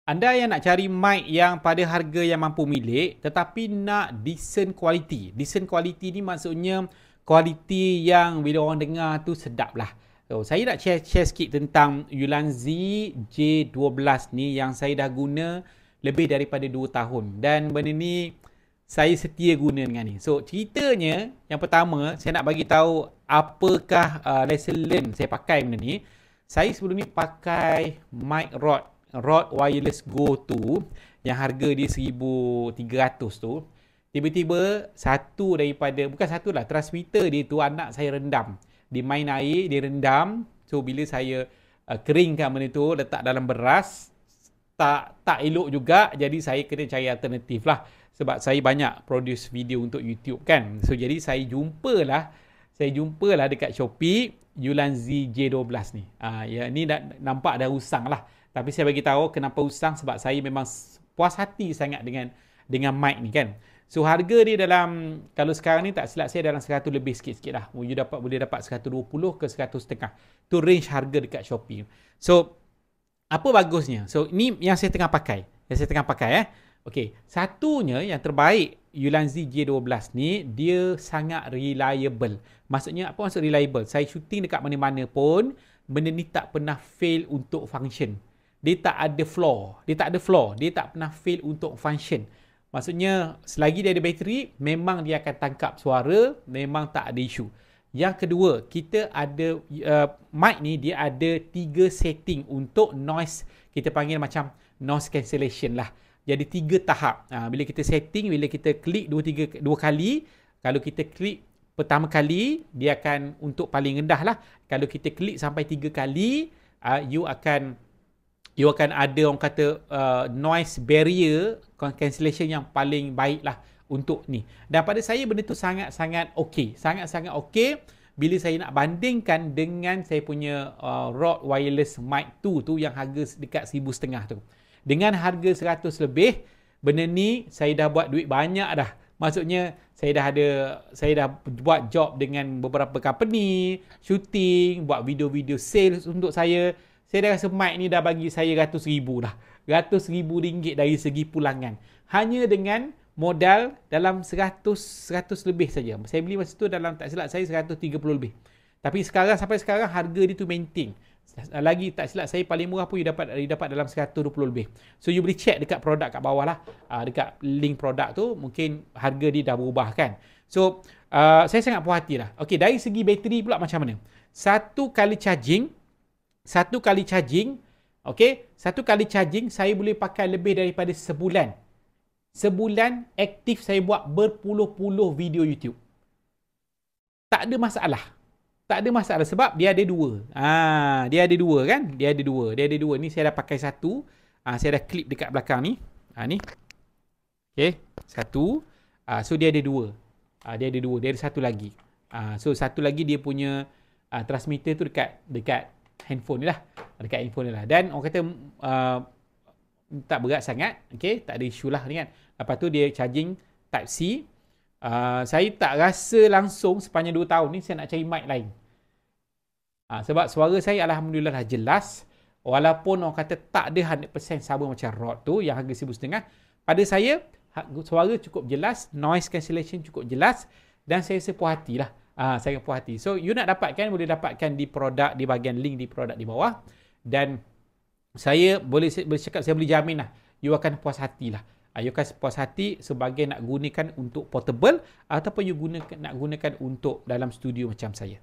Anda yang nak cari mic yang pada harga yang mampu milik tetapi nak decent quality. Decent quality ni maksudnya quality yang bila orang dengar tu sedap lah. So, saya nak share sikit tentang Ulanzi J12 ni yang saya dah guna lebih daripada 2 tahun. Dan benda ni saya setia guna dengan ni. So ceritanya yang pertama saya nak bagi tahu apakah lesson learn saya pakai benda ni. Saya sebelum ni pakai mic Rode Wireless Go 2 yang harga dia 1,300 tu. Tiba-tiba satu daripada, bukan satu lah, transmitter dia tu anak saya rendam. Dia main air, dia rendam. So bila saya keringkan benda tu, letak dalam beras, tak elok juga. Jadi saya kena cari alternatif lah. Sebab saya banyak produce video untuk YouTube kan. So jadi saya jumpalah dekat Shopee Ulanzi J12 ni. Ya, ni dah nampak dah usang lah. Tapi saya bagi tahu kenapa usang, sebab saya memang puas hati sangat dengan mic ni kan. So harga dia dalam, kalau sekarang ni tak silap saya dalam 100 lebih sikit-sikit lah. Boleh dapat 120 ke 100.5. Tu range harga dekat Shopee. So apa bagusnya? So ni yang saya tengah pakai. Okey, satunya yang terbaik Ulanzi J12 ni, dia sangat reliable. Maksudnya apa maksud reliable? Saya shooting dekat mana-mana pun, benda ni tak pernah fail untuk function. Dia tak ada flaw. Dia tak pernah fail untuk function. Maksudnya selagi dia ada bateri, memang dia akan tangkap suara, memang tak ada isu. Yang kedua, kita ada mic ni, dia ada 3 setting untuk noise. Kita panggil macam noise cancellation lah. Jadi 3 tahap. Bila kita setting, bila kita klik 2 kali, kalau kita klik pertama kali, dia akan untuk paling rendah lah. Kalau kita klik sampai 3 kali, you akan ada orang kata noise barrier cancellation yang paling baik lah untuk ni. Dan pada saya benda tu sangat-sangat okey. Sangat-sangat okey bila saya nak bandingkan dengan saya punya Rode Wireless Mic 2 tu yang harga dekat 1,500 tu. Dengan harga 100 lebih, benda ni saya dah buat duit banyak dah. Maksudnya saya dah buat job dengan beberapa company, shooting, buat video-video sales untuk saya. Saya dah rasa mic ni dah bagi saya RM100,000 dah. RM100,000 dari segi pulangan. Hanya dengan modal dalam 100 lebih saja. Saya beli masa tu dalam, tak silap saya, 130 lebih. Tapi sampai sekarang harga dia tu maintain. Lagi tak silap saya paling murah pun you dapat dalam 120 lebih. So you boleh check dekat produk kat bawah lah. Dekat link produk tu mungkin harga dia dah berubah kan. So saya sangat puas hati lah. Okey, dari segi bateri pula macam mana? Satu kali charging, saya boleh pakai lebih daripada sebulan. Sebulan aktif saya buat berpuluh-puluh video YouTube. Tak ada masalah sebab dia ada 2. Dia ada 2 kan? Dia ada dua. Ni saya dah pakai satu. Saya dah clip dekat belakang ni. Ni. Okey, satu. So dia ada 2. Dia ada satu lagi. So satu lagi dia punya transmitter tu dekat handphone ni lah. Dan orang kata tak berat sangat. Okay, tak ada isu lah ni kan. Lepas tu dia charging type C. Saya tak rasa langsung sepanjang 2 tahun ni saya nak cari mic lain. Sebab suara saya alhamdulillah dah jelas. Walaupun orang kata tak ada 100% sama macam Rode tu yang harga 1,500. Pada saya suara cukup jelas, noise cancellation cukup jelas, dan saya rasa puas hati lah. Saya puas hati. So you nak dapatkan, boleh dapatkan di produk, di bahagian link di produk di bawah. Dan saya boleh cakap, saya boleh jamin lah, you akan puas hati lah. You akan puas hati sebagai nak gunakan untuk portable ataupun you nak gunakan untuk dalam studio macam saya.